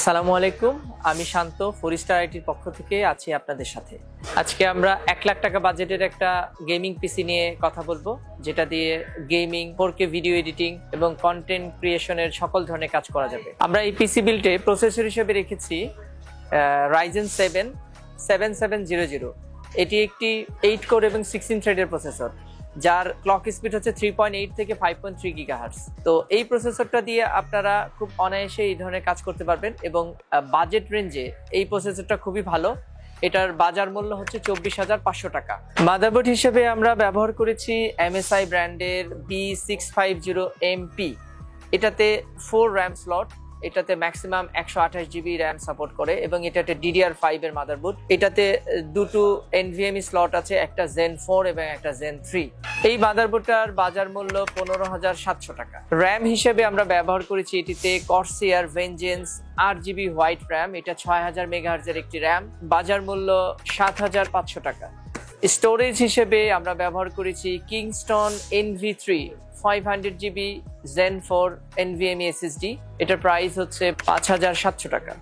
আসসালামু আলাইকুম, আমি শান্ত ফোরিস্টার আইটির পক্ষ থেকে আছি আপনাদের সাথে। আজকে আমরা 1 লাখ টাকা বাজেটের একটা গেমিং পিসি নিয়ে কথা বলবো, যেটা দিয়ে গেমিং, 4K ভিডিও এডিটিং এবং কন্টেন্ট ক্রিয়েশনের সকল ধরনের কাজ করা যাবে। আমরা এই পিসি বিল্ডে প্রসেসর হিসেবে রেখেছি Ryzen 7 7700। এটি একটি 8 কোর এবং 16 থ্রেডের প্রসেসর, যার ক্লক স্পিড হচ্ছে 3.8 থেকে 5.3 গিগাহার্টজ। তো এই প্রসেসরটা দিয়ে আপনারা খুব অনায়াসে এই ধরনের কাজ করতে পারবেন এবং বাজেট রেঞ্জে এই প্রসেসরটা খুবই ভালো। এটার বাজার মূল্য হচ্ছে 24,500 টাকা। মাদারবোর্ড হিসেবে আমরা ব্যবহার করেছি MSI ব্র্যান্ডের B650MP। এটাতে 4 র্যাম স্লট, এটাতে ম্যাক্সিমাম 128 জিবি র্যাম সাপোর্ট করে এবং এটাতে DDR5 এর মাদারবোর্ড। এটাতে দুটো NVMe স্লট আছে, একটা Zen 4 এবং একটা Zen 3। এই মাদারবোর্ডটার বাজার মূল্য 15,700 টাকা। র্যাম হিসেবে আমরা ব্যবহার করেছি এটিতে Corsair Vengeance 8GB white RAM. এটা 6000 মেগাহার্জের একটি র্যাম, বাজার মূল্য 7,500 টাকা। স্টোরেজ হিসেবে আমরা ব্যবহার করেছি Kingston NV3 500GB Zen 4 NVMe SSD। এটার প্রাইস হচ্ছে 5,700 টাকা।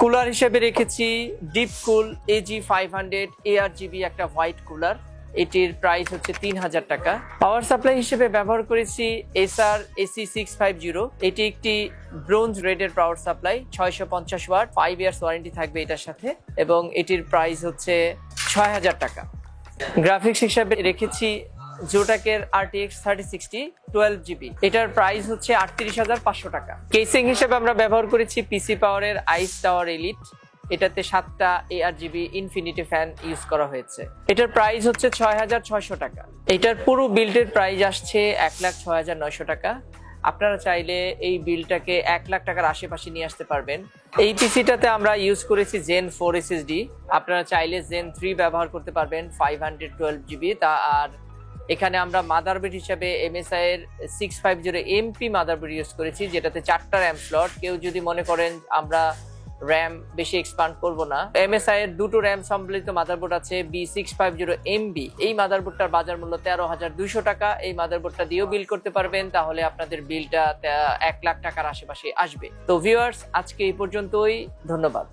কুলার হিসেবে রেখেছি Deepcool AG500 ARGB একটা হোয়াইট কুলার। এটির প্রাইস হচ্ছে 3,000 টাকা। পাওয়ার সাপ্লাই হিসেবে ব্যবহার করেছি Acer AC650। এটি একটি ব্রোঞ্জ রেডের power supply, 650 watt, 5 years warranty থাকবে এটার সাথে এবং এটির প্রাইস হচ্ছে 6,000 টাকা। গ্রাফিক্স হিসেবে রেখেছি Zotac-এর RTX 3060 12GB। এটার প্রাইস হচ্ছে 38,500 টাকা। কেসিং হিসেবে আমরা ব্যবহার করেছি PC পাওয়ারের Ice Tower Elite। এটাতে 7টা ARGB ইনফিনিটি ফ্যান ইউজ করা হয়েছে। এটার প্রাইস হচ্ছে 6,600 টাকা। এটার পুরো বিল্ডের প্রাইস আসছে 1,06,900 টাকা। আপনারা চাইলে এই বিলটাকে 1 লাখ টাকার আশেপাশে নিয়ে আসতে পারবেন। এই পিসিটাতে আমরা ইউজ করেছি Zen 4 SSD। আপনারা চাইলে Zen 3 ব্যবহার করতে পারবেন 512GB। আর এখানে আমরা মাদারবোর্ড হিসেবে MSI এর 650MP মাদারবোর্ড ইউজ করেছি, যেটাতে 4টা র্যাম স্লট। কেউ যদি মনে করেন আমরা র্যাম বেশি এক্সপান্ড করব না, MSI এর দুটো র্যাম সম্বলিত মাদারবোর্ড আছে B650MB। এই মাদারবোর্ডটার বাজার মূল্য 13,200 টাকা। এই মাদারবোর্ডটা দিয়েও বিল করতে পারবেন, তাহলে আপনাদের বিলটা 1 লাখ টাকার আশেপাশে আসবে। তো ভিউয়ার্স, আজকে এই পর্যন্তই, ধন্যবাদ।